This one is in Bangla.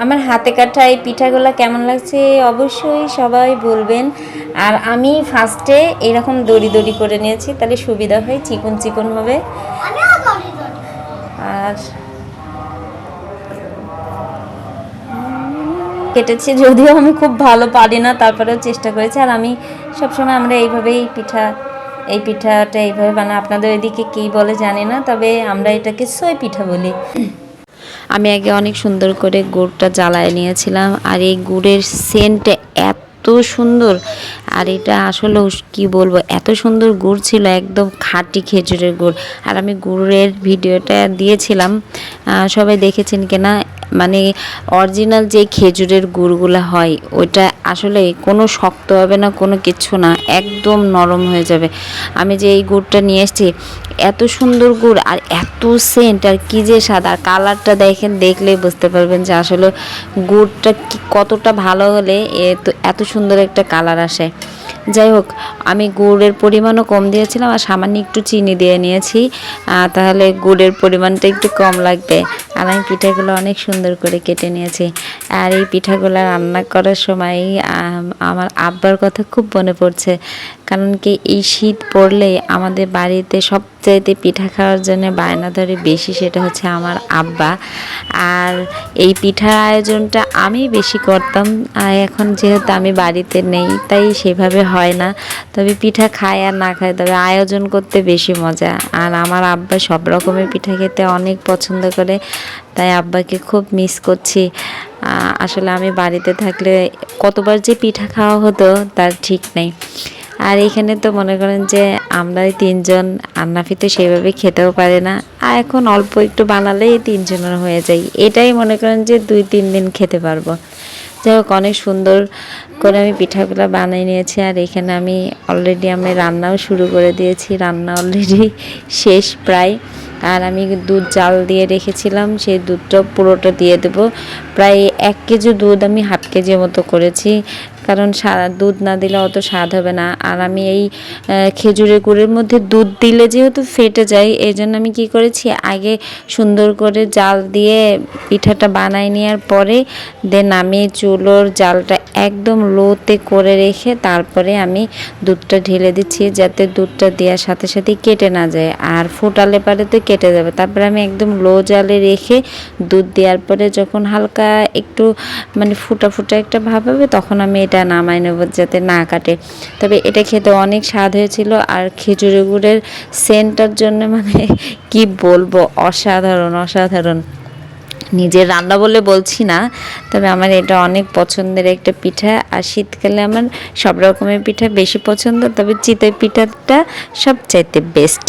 আমার হাতে কাটা এই পিঠাগুলো কেমন লাগছে অবশ্যই সবাই বলবেন। আর আমি ফার্স্টে এরকম দড়ি দড়ি করে নিয়েছি, তাহলে সুবিধা হয়, চিকন চিকন হবে। আর কেটেছি, যদিও আমি খুব ভালো পারি না, তারপরেও চেষ্টা করেছি। আর আমি সবসময় আমরা এইভাবেই এই পিঠাটা এইভাবে বানাই। আপনাদের ওইদিকে কী বলে জানি না, তবে আমরা এটাকে সই পিঠা বলি। আমি আগে অনেক সুন্দর করে গুড়টা জ্বালায় নিয়েছিলাম, আর এই গুড়ের সেন্টটা এত সুন্দর। আর এটা আসলে কি বলবো, এত সুন্দর গুড় ছিল, একদম খাঁটি খেজুরের গুড়। আর আমি গুড়ের ভিডিওটা দিয়েছিলাম, সবাই দেখেছেন কিনা, মানে অরিজিনাল যে খেজুরের গুড়গুলো হয় ওইটা আসলে কোনো শক্ত হবে না, কোনো কিচ্ছু না, একদম নরম হয়ে যাবে। আমি যে এই গুড়টা নিয়ে এসেছি, এত সুন্দর গুড় আর এত সেন্ট, আর কী যে স্বাদ। আর কালারটা দেখেন, দেখলেই বুঝতে পারবেন যে আসলে গুড়টা কতটা ভালো হলে এত সুন্দর একটা কালার আসে। যাই হোক, আমি গুড়ের পরিমাণও কম দিয়েছিলাম, আর সামান্য একটু চিনি দিয়ে নিয়েছি, তাহলে গুড়ের পরিমাণটা একটু কম লাগবে। আর আমি পিঠাগুলো অনেক সুন্দর করে কেটে নিয়েছি। আর এই পিঠাগুলো রান্না করার সময় আমার আব্বার কথা খুব মনে পড়ছে, কারণ কি এই শীত পড়লে আমাদের বাড়িতে সবচাইতে পিঠা খাওয়ার জন্য বায়না ধরে বেশি, সেটা হচ্ছে আমার আব্বা। আর এই পিঠার আয়োজনটা আমি বেশি করতাম, আর এখন যেহেতু আমি বাড়িতে নেই তাই সেভাবে হয় না। তবে পিঠা খায় আর না খায়, তবে আয়োজন করতে বেশি মজা। আর আমার আব্বা সব রকমের পিঠা খেতে অনেক পছন্দ করে, তাই আব্বাকে খুব মিস করছি। আসলে আমি বাড়িতে থাকলে কতবার যে পিঠা খাওয়া হতো তার ঠিক নেই। আর এখানে তো মনে করেন যে আমরা তিনজন, আন্নাফি তো সেভাবে খেতেও পারে না, আর এখন অল্প একটু বানালেই তিনজনের হয়ে যায়, এটাই মনে করেন যে 2-3 দিন খেতে পারবো। যাই হোক, অনেক সুন্দর করে আমি পিঠাগুলো বানিয়ে নিয়েছি। আর এখানে আমি রান্নাও শুরু করে দিয়েছি, রান্না অলরেডি শেষ প্রায়। আর আমি দুধ জাল দিয়ে রেখেছিলাম, সেই দুধটা পুরোটা দিয়ে দেবো। প্রায় 1 কেজি দুধ আমি 1/2 কেজি মতো করেছি, কারণ সারা দুধ না দিলে অত স্বাদ হবে না। আর আমি এই খেজুরের গুড়ের মধ্যে দুধ দিলে যেহেতু ফেটে যায়, এই জন্য আমি কী করেছি, আগে সুন্দর করে জাল দিয়ে পিঠাটা বানাই নেওয়ার পরে দেন আমি চুলোর জালটা একদম লোতে করে রেখে তারপরে আমি দুধটা ঢেলে দিচ্ছি, যাতে দুধটা দেওয়ার সাথে সাথে কেটে না যায়, আর ফোটালে পারে তো কেটে যাবে। তারপরে আমি একদম লো জালে রেখে দুধ দেওয়ার পরে যখন হালকা একটু মানে ফুটা ফুটা একটা ভাব হবে, তখন আমি এটা নামাই নেব যাতে না কাটে। তবে এটা খেতে অনেক স্বাদ হয়েছিল, আর খেজুরের গুড়ের সেন্টটার জন্য মানে কি বলবো, অসাধারণ অসাধারণ। নিজের রান্না বলে বলছি না, তবে আমার এটা অনেক পছন্দের একটা পিঠা। আর শীতকালে আমার সব রকমের পিঠা বেশি পছন্দ, তবে চিতই পিঠাটা সবচাইতে বেস্ট।